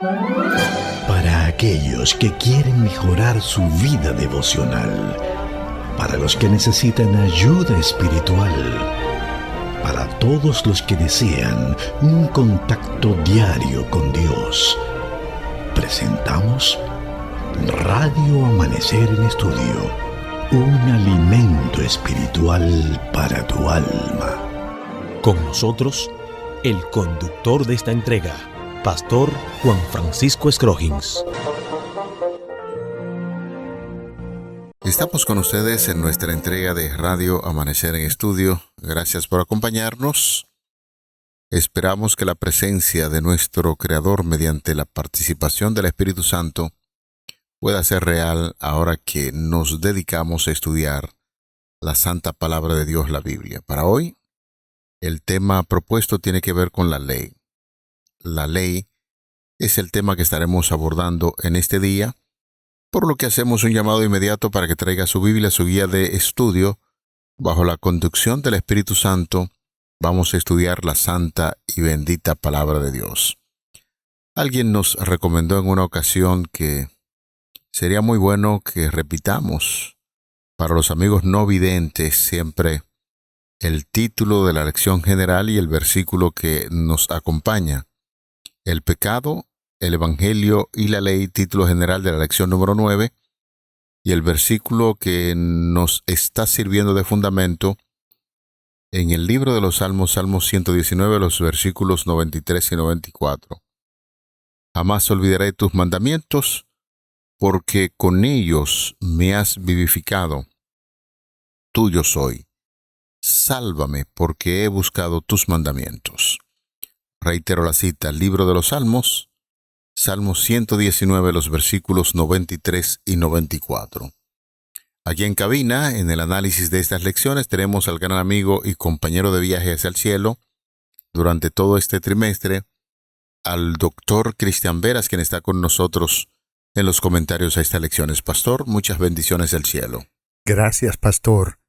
Para aquellos que quieren mejorar su vida devocional, para los que necesitan ayuda espiritual, para todos los que desean un contacto diario con Dios, presentamos Radio Amanecer en Estudio, un alimento espiritual para tu alma. Con nosotros, el conductor de esta entrega, Pastor Juan Francisco Scroggins. Estamos con ustedes en nuestra entrega de Radio Amanecer en Estudio. Gracias por acompañarnos. Esperamos que la presencia de nuestro Creador mediante la participación del Espíritu Santo pueda ser real ahora que nos dedicamos a estudiar la Santa Palabra de Dios, la Biblia. Para hoy, el tema propuesto tiene que ver con la ley. La ley es el tema que estaremos abordando en este día, por lo que hacemos un llamado inmediato para que traiga su Biblia, su guía de estudio. Bajo la conducción del Espíritu Santo, vamos a estudiar la santa y bendita Palabra de Dios. Alguien nos recomendó en una ocasión que sería muy bueno que repitamos para los amigos no videntes siempre el título de la lección general y el versículo que nos acompaña. El pecado, el evangelio y la ley, título general de la lección número 9, y el versículo que nos está sirviendo de fundamento en el libro de los Salmos, Salmo 119, los versículos 93 y 94. Jamás olvidaré tus mandamientos, porque con ellos me has vivificado. Tuyo soy. Sálvame, porque he buscado tus mandamientos. Reitero la cita, libro de los Salmos, Salmo 119, los versículos 93 y 94. Aquí en cabina, en el análisis de estas lecciones, tenemos al gran amigo y compañero de viaje hacia el cielo durante todo este trimestre, al doctor Cristian Veras, quien está con nosotros en los comentarios a estas lecciones. Pastor, muchas bendiciones del cielo. Gracias, pastor.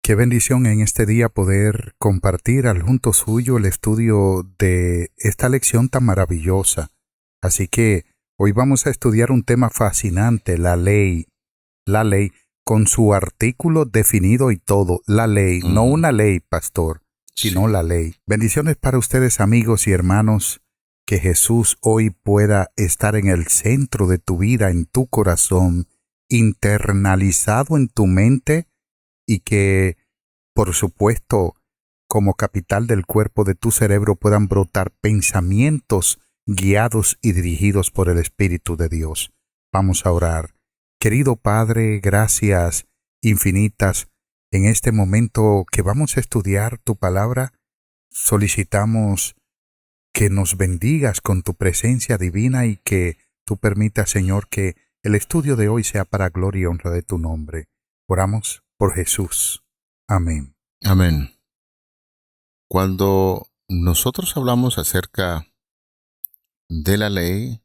Qué bendición en este día poder compartir al junto suyo el estudio de esta lección tan maravillosa. Así que hoy vamos a estudiar un tema fascinante, la ley. La ley, con su artículo definido y todo. La ley, no una ley, pastor, sino la ley. Bendiciones para ustedes, amigos y hermanos. Que Jesús hoy pueda estar en el centro de tu vida, en tu corazón, internalizado en tu mente y que, por supuesto, como capital del cuerpo de tu cerebro puedan brotar pensamientos guiados y dirigidos por el Espíritu de Dios. Vamos a orar. Querido Padre, gracias infinitas. En este momento que vamos a estudiar tu palabra, solicitamos que nos bendigas con tu presencia divina y que tú permitas, Señor, que el estudio de hoy sea para gloria y honra de tu nombre. Oramos por Jesús. Amén. Amén. Cuando nosotros hablamos acerca de la ley,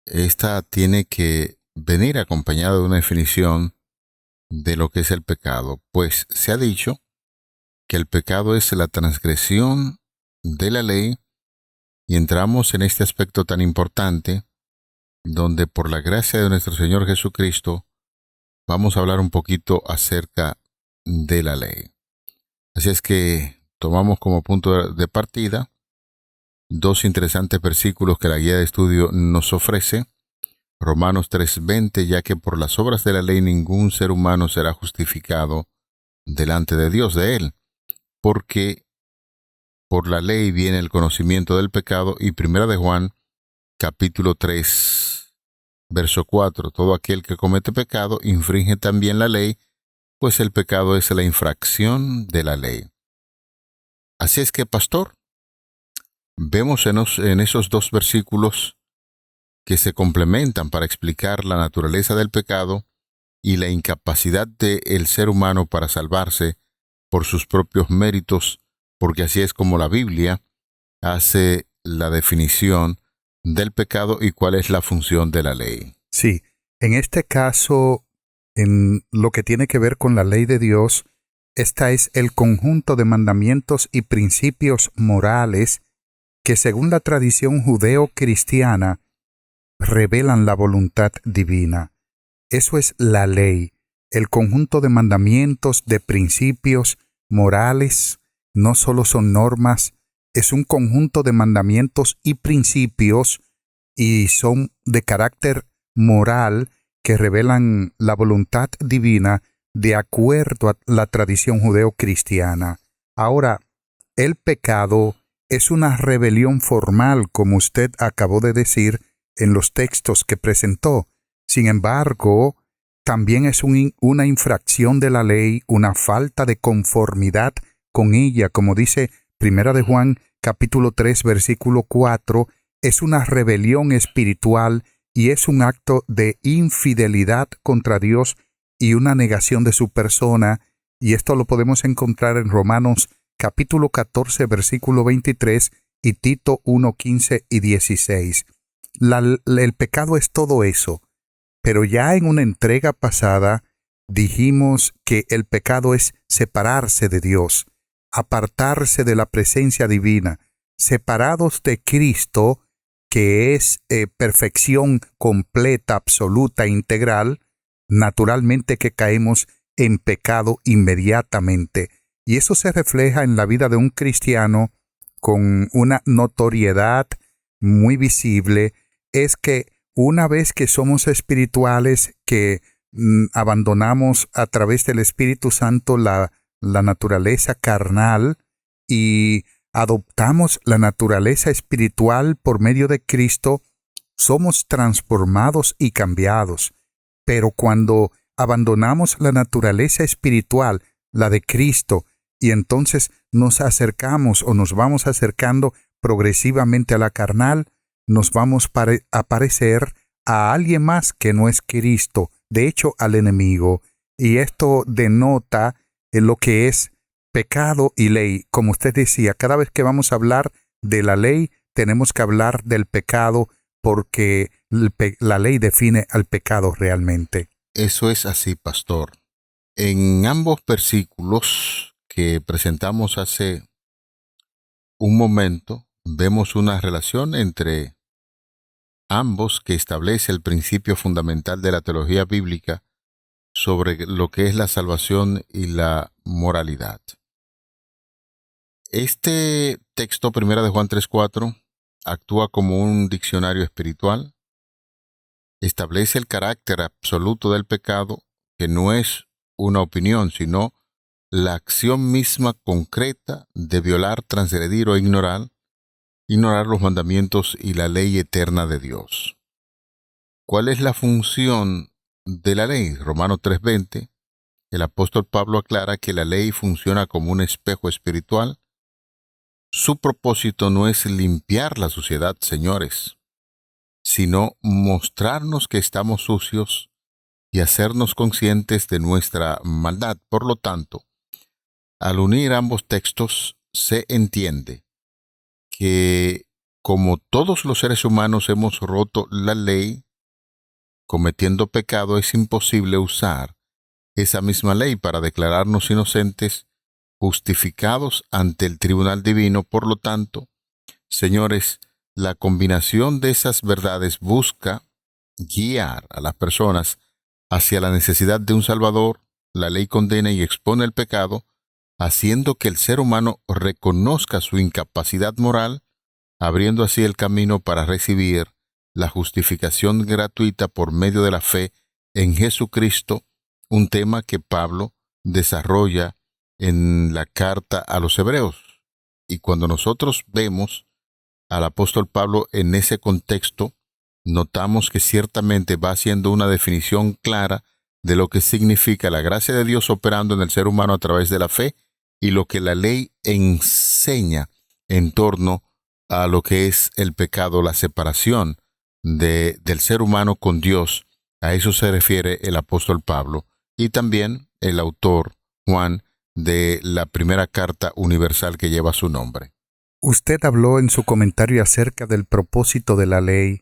esta tiene que venir acompañada de una definición de lo que es el pecado, pues se ha dicho que el pecado es la transgresión de la ley. Y entramos en este aspecto tan importante, donde por la gracia de nuestro Señor Jesucristo, vamos a hablar un poquito acerca de la ley. Así es que tomamos como punto de partida dos interesantes versículos que la guía de estudio nos ofrece. Romanos 3:20, ya que por las obras de la ley ningún ser humano será justificado delante de Dios de él, porque por la ley viene el conocimiento del pecado, y 1 de Juan, capítulo 3, verso 4. Todo aquel que comete pecado infringe también la ley, pues el pecado es la infracción de la ley. Así es que, pastor, vemos en esos dos versículos que se complementan para explicar la naturaleza del pecado y la incapacidad del ser humano para salvarse por sus propios méritos, porque así es como la Biblia hace la definición del pecado y cuál es la función de la ley. Sí, en este caso, en lo que tiene que ver con la ley de Dios, esta es el conjunto de mandamientos y principios morales que según la tradición judeo-cristiana revelan la voluntad divina. Eso es la ley, el conjunto de mandamientos, de principios morales. No solo son normas, es un conjunto de mandamientos y principios, y son de carácter moral que revelan la voluntad divina de acuerdo a la tradición judeocristiana. Ahora, el pecado es una rebelión formal, como usted acabó de decir en los textos que presentó. Sin embargo, también es una infracción de la ley, una falta de conformidad con ella, como dice 1 de Juan capítulo 3 versículo 4, es una rebelión espiritual y es un acto de infidelidad contra Dios y una negación de su persona, y esto lo podemos encontrar en Romanos capítulo 14 versículo 23 y Tito 1, 15 y 16. El pecado es todo eso, pero ya en una entrega pasada dijimos que el pecado es separarse de Dios, apartarse de la presencia divina, separados de Cristo, que es perfección completa, absoluta, integral. Naturalmente que caemos en pecado inmediatamente. Y eso se refleja en la vida de un cristiano con una notoriedad muy visible. Es que una vez que somos espirituales, que abandonamos a través del Espíritu Santo la naturaleza carnal y adoptamos la naturaleza espiritual por medio de Cristo, somos transformados y cambiados. Pero cuando abandonamos la naturaleza espiritual, la de Cristo, y entonces nos acercamos o nos vamos acercando progresivamente a la carnal, nos vamos a parecer a alguien más que no es Cristo, de hecho al enemigo. Y esto denota lo que es pecado y ley. Como usted decía, cada vez que vamos a hablar de la ley, tenemos que hablar del pecado, porque la ley define al pecado realmente. Eso es así, pastor. En ambos versículos que presentamos hace un momento, vemos una relación entre ambos que establece el principio fundamental de la teología bíblica sobre lo que es la salvación y la moralidad. Este texto, 1 de Juan 3:4, actúa como un diccionario espiritual, establece el carácter absoluto del pecado, que no es una opinión, sino la acción misma concreta de violar, transgredir o ignorar los mandamientos y la ley eterna de Dios. ¿Cuál es la función de la ley? Romanos 3:20, el apóstol Pablo aclara que la ley funciona como un espejo espiritual. Su propósito no es limpiar la suciedad, señores, sino mostrarnos que estamos sucios y hacernos conscientes de nuestra maldad. Por lo tanto, al unir ambos textos, se entiende que como todos los seres humanos hemos roto la ley, cometiendo pecado, es imposible usar esa misma ley para declararnos inocentes, justificados ante el tribunal divino. Por lo tanto, señores, la combinación de esas verdades busca guiar a las personas hacia la necesidad de un Salvador. La ley condena y expone el pecado, haciendo que el ser humano reconozca su incapacidad moral, abriendo así el camino para recibir la justificación gratuita por medio de la fe en Jesucristo, un tema que Pablo desarrolla en la carta a los Hebreos. Y cuando nosotros vemos al apóstol Pablo en ese contexto, notamos que ciertamente va haciendo una definición clara de lo que significa la gracia de Dios operando en el ser humano a través de la fe y lo que la ley enseña en torno a lo que es el pecado, la separación del ser humano con Dios. A eso se refiere el apóstol Pablo y también el autor Juan de la primera carta universal que lleva su nombre. Usted habló en su comentario acerca del propósito de la ley.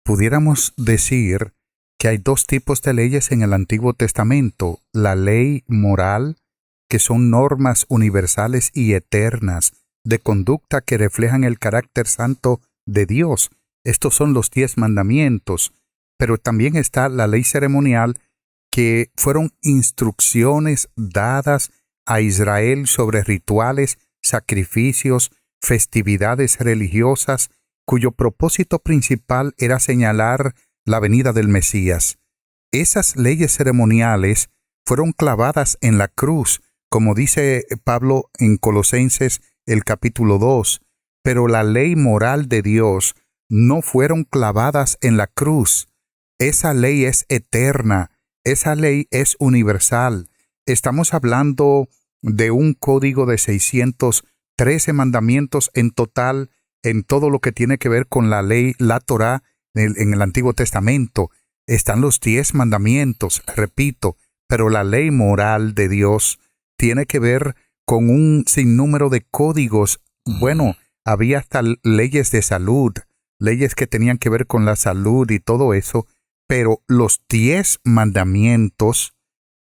Pudiéramos decir que hay dos tipos de leyes en el Antiguo Testamento: la ley moral, que son normas universales y eternas de conducta que reflejan el carácter santo de Dios, Estos son los 10 mandamientos, pero también está la ley ceremonial, que fueron instrucciones dadas a Israel sobre rituales, sacrificios, festividades religiosas, cuyo propósito principal era señalar la venida del Mesías. Esas leyes ceremoniales fueron clavadas en la cruz, como dice Pablo en Colosenses el capítulo 2, pero la ley moral de Dios no fueron clavadas en la cruz. Esa ley es eterna, esa ley es universal. Estamos hablando de un código de 613 mandamientos en total, en todo lo que tiene que ver con la ley, la Torá, en el Antiguo Testamento. Están los 10 mandamientos, repito, pero la ley moral de Dios tiene que ver con un sinnúmero de códigos. Bueno, había hasta leyes de salud, leyes que tenían que ver con la salud y todo eso, pero los 10 mandamientos,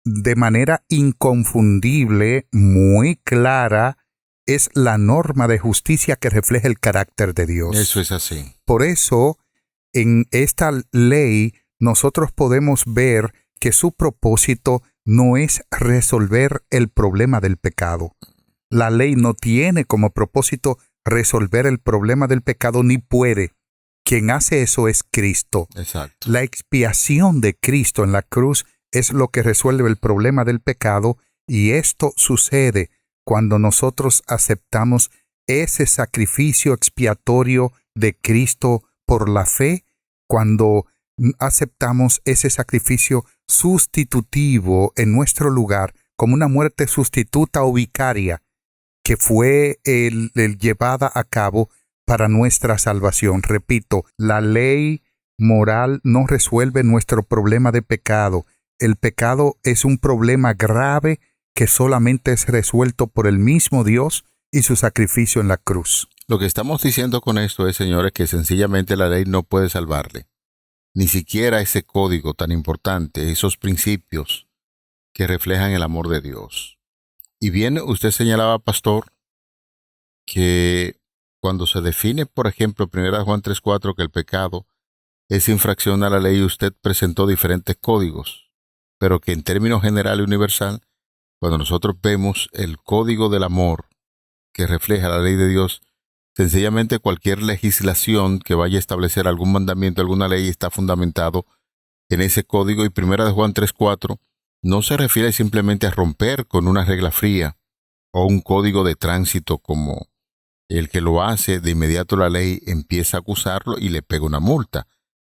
de manera inconfundible, muy clara, es la norma de justicia que refleja el carácter de Dios. Eso es así. Por eso, en esta ley, nosotros podemos ver que su propósito no es resolver el problema del pecado. La ley no tiene como propósito resolver el problema del pecado, ni puede. Quien hace eso es Cristo. Exacto. La expiación de Cristo en la cruz es lo que resuelve el problema del pecado, y esto sucede cuando nosotros aceptamos ese sacrificio expiatorio de Cristo por la fe, cuando aceptamos ese sacrificio sustitutivo en nuestro lugar como una muerte sustituta o vicaria que fue el llevada a cabo para nuestra salvación. Repito, la ley moral no resuelve nuestro problema de pecado. El pecado es un problema grave que solamente es resuelto por el mismo Dios y su sacrificio en la cruz. Lo que estamos diciendo con esto es, señores, que sencillamente la ley no puede salvarle. Ni siquiera ese código tan importante, esos principios que reflejan el amor de Dios. Y bien, usted señalaba, pastor, que cuando se define, por ejemplo, 1 Juan 3:4, que el pecado es infracción a la ley, usted presentó diferentes códigos, pero que en términos general y universal, cuando nosotros vemos el código del amor que refleja la ley de Dios, sencillamente cualquier legislación que vaya a establecer algún mandamiento, alguna ley, está fundamentado en ese código. Y 1 Juan 3:4 no se refiere simplemente a romper con una regla fría o un código de tránsito, como el que lo hace, de inmediato la ley empieza a acusarlo y le pega una multa.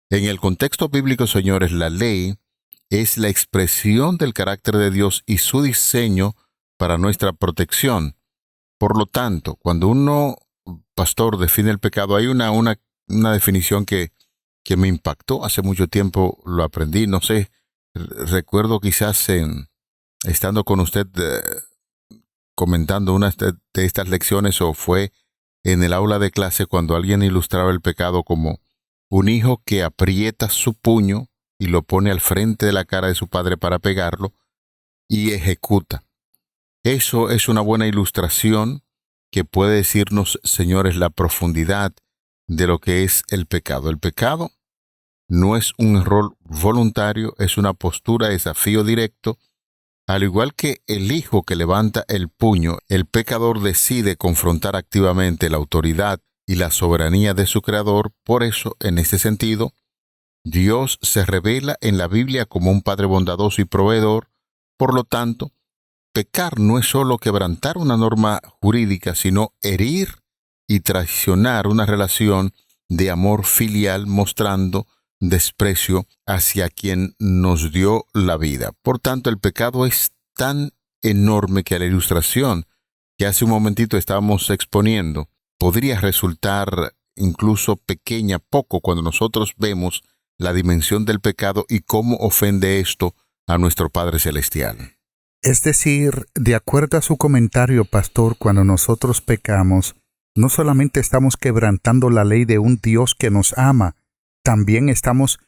En el contexto bíblico, señores, la ley es la expresión del carácter de Dios y su diseño para nuestra protección. Por lo tanto, cuando uno, pastor, define el pecado, hay una definición que me impactó. Hace mucho tiempo lo aprendí, no sé, recuerdo quizás estando con usted comentando una de estas lecciones, o fue en el aula de clase, cuando alguien ilustraba el pecado como un hijo que aprieta su puño y lo pone al frente de la cara de su padre para pegarlo y ejecuta. Eso es una buena ilustración que puede decirnos, señores, la profundidad de lo que es el pecado. El pecado no es un error voluntario, es una postura de desafío directo. Al igual que el hijo que levanta el puño, el pecador decide confrontar activamente la autoridad y la soberanía de su creador. Por eso, en este sentido, Dios se revela en la Biblia como un Padre bondadoso y proveedor. Por lo tanto, pecar no es solo quebrantar una norma jurídica, sino herir y traicionar una relación de amor filial, mostrando desprecio hacia quien nos dio la vida. Por tanto, el pecado es tan enorme que a la ilustración que hace un momentito estábamos exponiendo podría resultar incluso pequeña, poco, cuando nosotros vemos la dimensión del pecado y cómo ofende esto a nuestro Padre Celestial. Es decir, de acuerdo a su comentario, pastor, cuando nosotros pecamos, no solamente estamos quebrantando la ley de un Dios que nos ama, también estamos,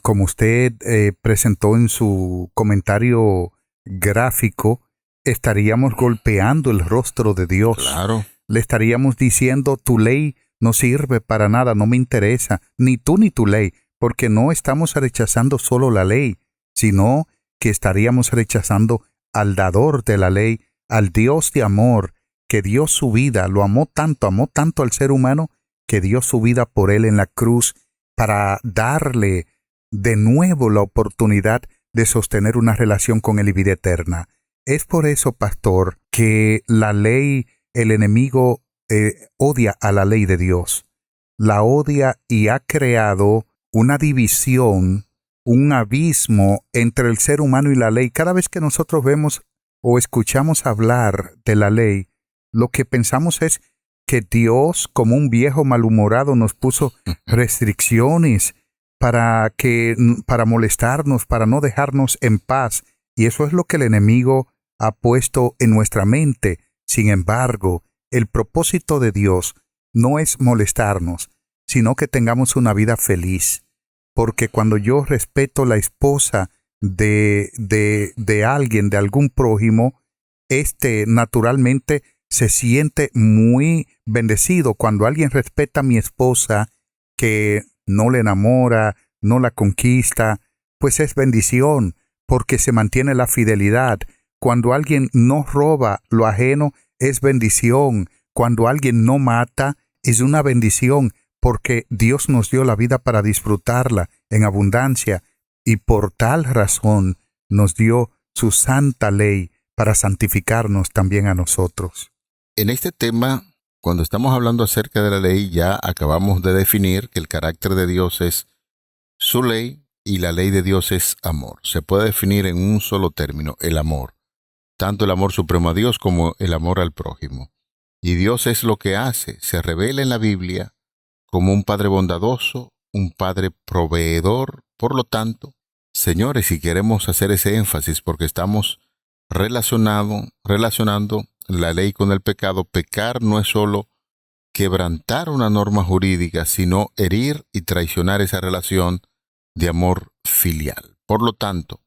como usted presentó en su comentario gráfico, estaríamos golpeando el rostro de Dios. Claro. Le estaríamos diciendo, tu ley no sirve para nada, no me interesa, ni tú ni tu ley, porque no estamos rechazando solo la ley, sino que estaríamos rechazando al dador de la ley, al Dios de amor, que dio su vida, lo amó tanto al ser humano, que dio su vida por él en la cruz para darle de nuevo la oportunidad de sostener una relación con él y vida eterna. Es por eso, pastor, que la ley, el enemigo odia a la ley de Dios. La odia y ha creado una división, un abismo entre el ser humano y la ley. Cada vez que nosotros vemos o escuchamos hablar de la ley, lo que pensamos es que Dios, como un viejo malhumorado, nos puso restricciones para molestarnos, para no dejarnos en paz. Y eso es lo que el enemigo ha puesto en nuestra mente. Sin embargo, el propósito de Dios no es molestarnos, sino que tengamos una vida feliz. Porque cuando yo respeto la esposa de alguien, de algún prójimo, naturalmente se siente muy bendecido. Cuando alguien respeta a mi esposa, que no le enamora, no la conquista, pues es bendición, porque se mantiene la fidelidad. Cuando alguien no roba lo ajeno, es bendición. Cuando alguien no mata, es una bendición, porque Dios nos dio la vida para disfrutarla en abundancia, y por tal razón nos dio su santa ley para santificarnos también a nosotros. En este tema, cuando estamos hablando acerca de la ley, ya acabamos de definir que el carácter de Dios es su ley y la ley de Dios es amor. Se puede definir en un solo término, el amor. Tanto el amor supremo a Dios como el amor al prójimo. Y Dios es lo que hace, se revela en la Biblia como un Padre bondadoso, un Padre proveedor. Por lo tanto, señores, si queremos hacer ese énfasis, porque estamos relacionando la ley con el pecado, pecar no es solo quebrantar una norma jurídica, sino herir y traicionar esa relación de amor filial. Por lo tanto,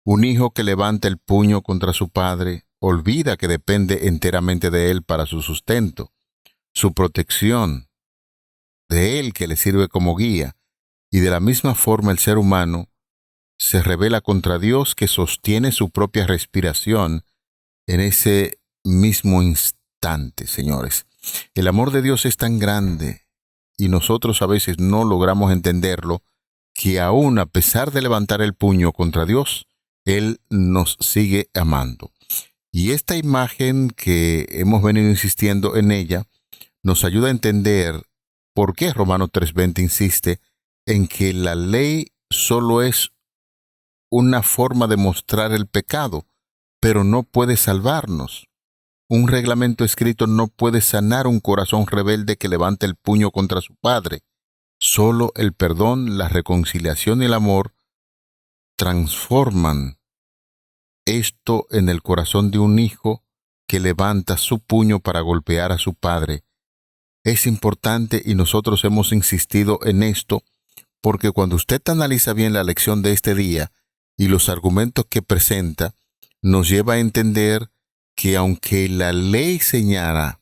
un hijo que levanta el puño contra su padre olvida que depende enteramente de él para su sustento, su protección, de él que le sirve como guía, y de la misma forma el ser humano se rebela contra Dios que sostiene su propia respiración en ese mismo instante, señores. El amor de Dios es tan grande y nosotros a veces no logramos entenderlo, que aún a pesar de levantar el puño contra Dios, Él nos sigue amando. Y esta imagen que hemos venido insistiendo en ella nos ayuda a entender por qué Romanos 3:20 insiste en que la ley solo es una forma de mostrar el pecado, pero no puede salvarnos. Un reglamento escrito no puede sanar un corazón rebelde que levanta el puño contra su padre. Solo el perdón, la reconciliación y el amor transforman esto en el corazón de un hijo que levanta su puño para golpear a su padre. Es importante y nosotros hemos insistido en esto porque cuando usted analiza bien la lección de este día y los argumentos que presenta, nos lleva a entender que aunque la ley señala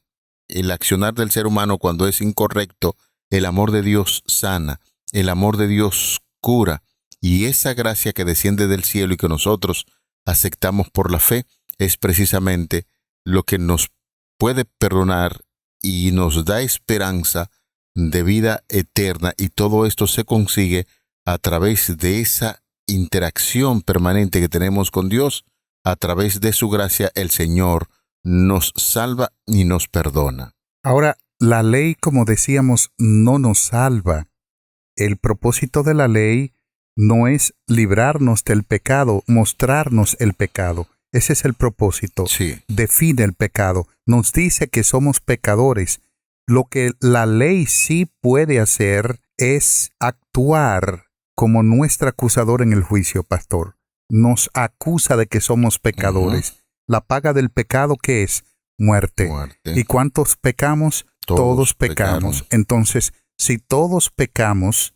el accionar del ser humano cuando es incorrecto, el amor de Dios sana, el amor de Dios cura, y esa gracia que desciende del cielo y que nosotros aceptamos por la fe es precisamente lo que nos puede perdonar y nos da esperanza de vida eterna, y todo esto se consigue a través de esa interacción permanente que tenemos con Dios. A través de su gracia el Señor nos salva y nos perdona. Ahora, la ley, como decíamos, no nos salva. El propósito de la ley no es librarnos del pecado, mostrarnos el pecado. Ese es el propósito. Sí. Define el pecado. Nos dice que somos pecadores. Lo que la ley sí puede hacer es actuar como nuestro acusador en el juicio, pastor. Nos acusa de que somos pecadores. La paga del pecado, ¿qué es? Muerte. ¿Y cuántos pecamos? Todos pecamos. Entonces, si todos pecamos,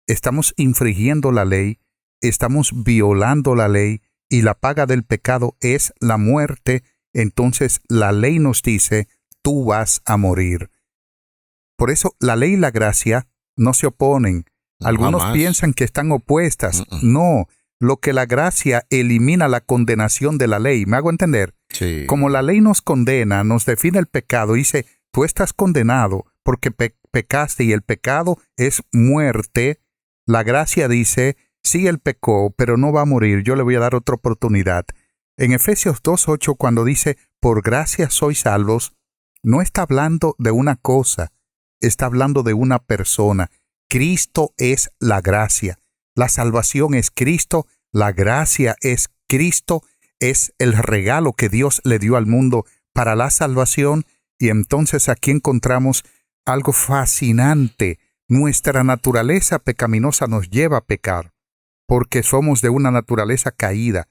estamos infringiendo la ley, estamos violando la ley, y la paga del pecado es la muerte. Entonces, la ley nos dice, tú vas a morir. Por eso la ley y la gracia no se oponen. Algunos Jamás. piensan que están opuestas. Mm-mm. No, lo que la gracia elimina la condenación de la ley. ¿Me hago entender? Sí. Como la ley nos condena, nos define el pecado, dice, tú estás condenado porque pecaste y el pecado es muerte. La gracia dice, sí, él pecó, pero no va a morir, yo le voy a dar otra oportunidad. En Efesios 2:8, cuando dice, por gracia sois salvos, no está hablando de una cosa, está hablando de una persona. Cristo es la gracia. La salvación es Cristo, la gracia es Cristo, es el regalo que Dios le dio al mundo para la salvación. Y entonces aquí encontramos algo fascinante. Nuestra naturaleza pecaminosa nos lleva a pecar, porque somos de una naturaleza caída.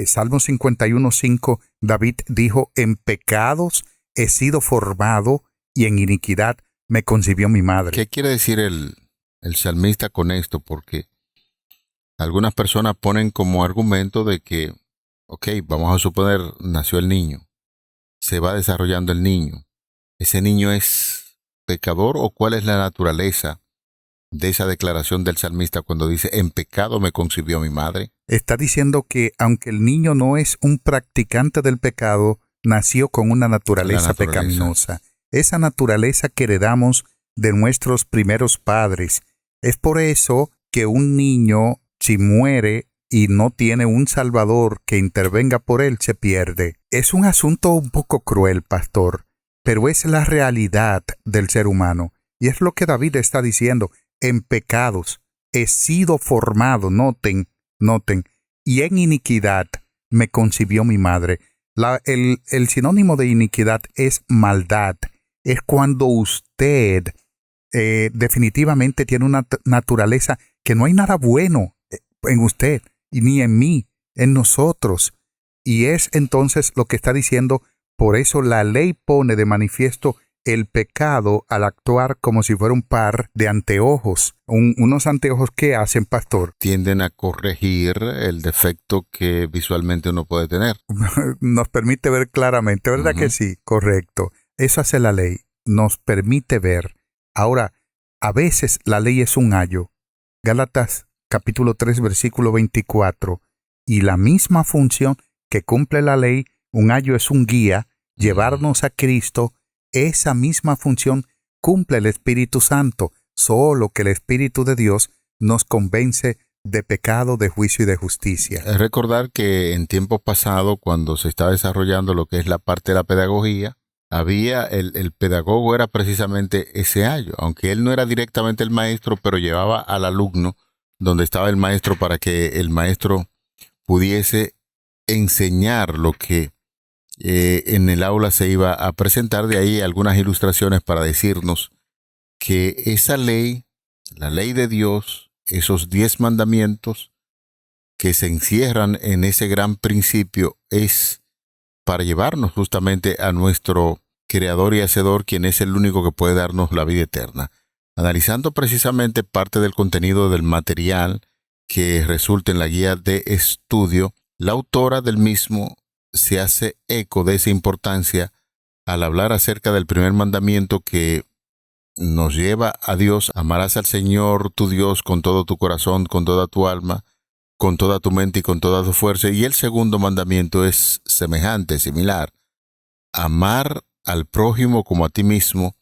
Salmo 51:5, David dijo, en pecados he sido formado y en iniquidad me concibió mi madre. ¿Qué quiere decir el salmista con esto? Porque algunas personas ponen como argumento de que, ok, vamos a suponer, nació el niño, se va desarrollando el niño. ¿Ese niño es pecador o cuál es la naturaleza de esa declaración del salmista cuando dice, en pecado me concibió mi madre? Está diciendo que aunque el niño no es un practicante del pecado, nació con una naturaleza pecaminosa. Esa naturaleza que heredamos de nuestros primeros padres. Es por eso que un niño, si muere y no tiene un salvador que intervenga por él, se pierde. Es un asunto un poco cruel, pastor, pero es la realidad del ser humano. Y es lo que David está diciendo. En pecados he sido formado, noten, y en iniquidad me concibió mi madre. El sinónimo de iniquidad es maldad. Es cuando usted definitivamente tiene una naturaleza que no hay nada bueno en usted, y ni en mí, en nosotros. Y es entonces lo que está diciendo, por eso la ley pone de manifiesto el pecado al actuar como si fuera un par de anteojos. Unos anteojos que hacen, pastor. Tienden a corregir el defecto que visualmente uno puede tener. Nos permite ver claramente, ¿verdad que sí? Correcto. Eso hace la ley. Nos permite ver. Ahora, a veces la ley es un ayo. Gálatas capítulo 3, versículo 24. Y la misma función que cumple la ley, un ayo es un guía, llevarnos a Cristo. Esa misma función cumple el Espíritu Santo, solo que el Espíritu de Dios nos convence de pecado, de juicio y de justicia. Es recordar que en tiempos pasados, cuando se estaba desarrollando lo que es la parte de la pedagogía, había el pedagogo era precisamente ese ayo, aunque él no era directamente el maestro, pero llevaba al alumno donde estaba el maestro para que el maestro pudiese enseñar lo que en el aula se iba a presentar. De ahí algunas ilustraciones para decirnos que esa ley, la ley de Dios, esos 10 mandamientos que se encierran en ese gran principio, es para llevarnos justamente a nuestro Creador y Hacedor, quien es el único que puede darnos la vida eterna. Analizando precisamente parte del contenido del material que resulta en la guía de estudio, la autora del mismo se hace eco de esa importancia al hablar acerca del primer mandamiento que nos lleva a Dios. Amarás al Señor tu Dios con todo tu corazón, con toda tu alma, con toda tu mente y con toda tu fuerza. Y el segundo mandamiento es semejante, similar. Amar al prójimo como a ti mismo.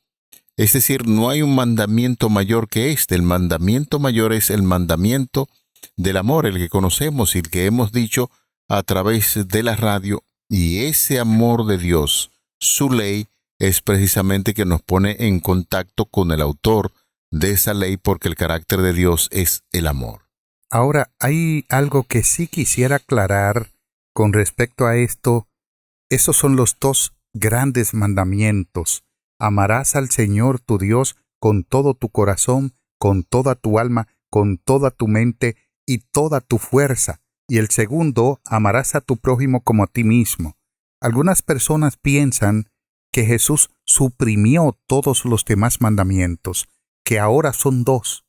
Es decir, no hay un mandamiento mayor que este. El mandamiento mayor es el mandamiento del amor, el que conocemos y el que hemos dicho a través de la radio, y ese amor de Dios, su ley, es precisamente que nos pone en contacto con el autor de esa ley, porque el carácter de Dios es el amor. Ahora, hay algo que sí quisiera aclarar con respecto a esto. Esos son los 2 grandes mandamientos. Amarás al Señor tu Dios con todo tu corazón, con toda tu alma, con toda tu mente y toda tu fuerza. Y el segundo, amarás a tu prójimo como a ti mismo. Algunas personas piensan que Jesús suprimió todos los demás mandamientos, que ahora son 2.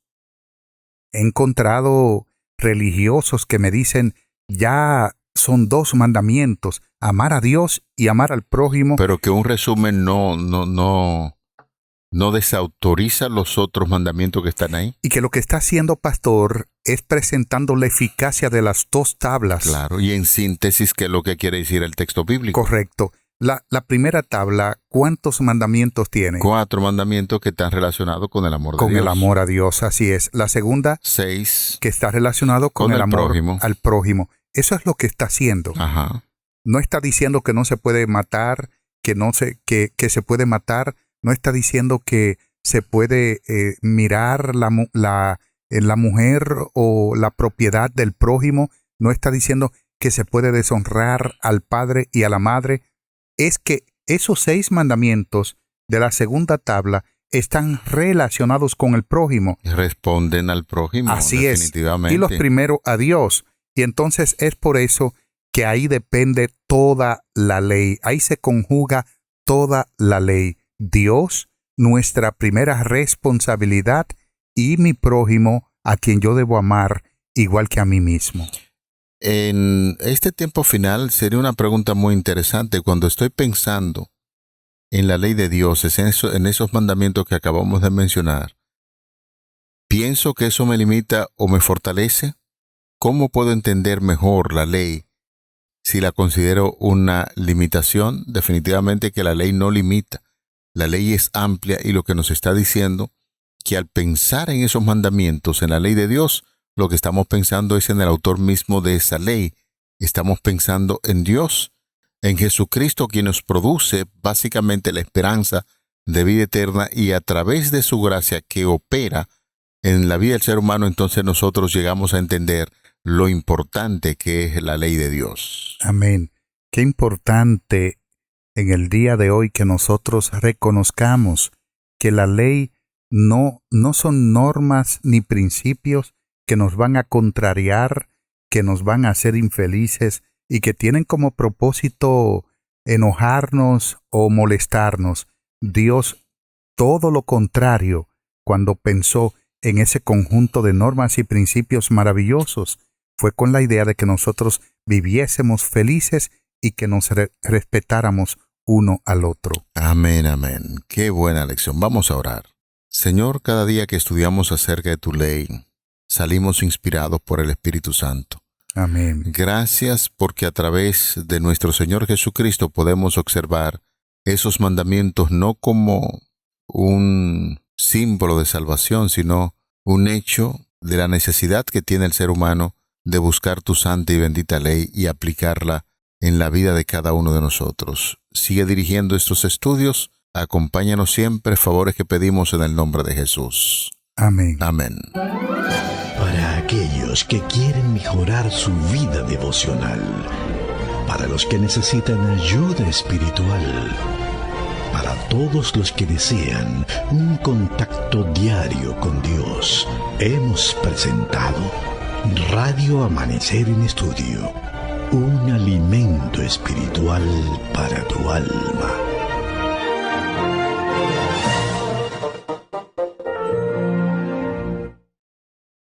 He encontrado religiosos que me dicen, ya son 2 mandamientos, amar a Dios y amar al prójimo. Pero que un resumen no no desautoriza los otros mandamientos que están ahí. Y que lo que está haciendo, pastor, es presentando la eficacia de las 2 tablas. Claro, y en síntesis, ¿qué es lo que quiere decir el texto bíblico? Correcto. La primera tabla, ¿cuántos mandamientos tiene? 4 mandamientos que están relacionados con el amor de Dios. Con el amor a Dios, así es. La segunda, 6. que está relacionado con el amor prójimo. Al prójimo. Eso es lo que está haciendo. Ajá. No está diciendo que no se puede matar, que se puede matar. No está diciendo que se puede mirar la mujer o la propiedad del prójimo. No está diciendo que se puede deshonrar al padre y a la madre. Es que esos 6 mandamientos de la segunda tabla están relacionados con el prójimo. Responden al prójimo. Así definitivamente. es. Y los primeros a Dios. Y entonces es por eso que ahí depende toda la ley. Ahí se conjuga toda la ley. Dios, nuestra primera responsabilidad, y mi prójimo, a quien yo debo amar igual que a mí mismo. En este tiempo final sería una pregunta muy interesante. Cuando estoy pensando en la ley de Dios, en esos mandamientos que acabamos de mencionar, ¿pienso que eso me limita o me fortalece? ¿Cómo puedo entender mejor la ley si la considero una limitación? Definitivamente que la ley no limita. La ley es amplia y lo que nos está diciendo que al pensar en esos mandamientos, en la ley de Dios, lo que estamos pensando es en el autor mismo de esa ley. Estamos pensando en Dios, en Jesucristo, quien nos produce básicamente la esperanza de vida eterna, y a través de su gracia que opera en la vida del ser humano, entonces nosotros llegamos a entender lo importante que es la ley de Dios. Amén. Qué importante en el día de hoy que nosotros reconozcamos que la ley no son normas ni principios que nos van a contrariar, que nos van a hacer infelices y que tienen como propósito enojarnos o molestarnos. Dios, todo lo contrario, cuando pensó en ese conjunto de normas y principios maravillosos, fue con la idea de que nosotros viviésemos felices y que nos respetáramos uno al otro. Amén, amén. Qué buena lección. Vamos a orar. Señor, cada día que estudiamos acerca de tu ley, salimos inspirados por el Espíritu Santo. Amén. Gracias porque a través de nuestro Señor Jesucristo podemos observar esos mandamientos no como un símbolo de salvación, sino un hecho de la necesidad que tiene el ser humano de buscar tu santa y bendita ley y aplicarla en la vida de cada uno de nosotros. Sigue dirigiendo estos estudios, acompáñanos siempre, favores que pedimos en el nombre de Jesús. Amén. Amén. Para aquellos que quieren mejorar su vida devocional, para los que necesitan ayuda espiritual, para todos los que desean un contacto diario con Dios, hemos presentado Radio Amanecer en Estudio, un alimento espiritual para tu alma.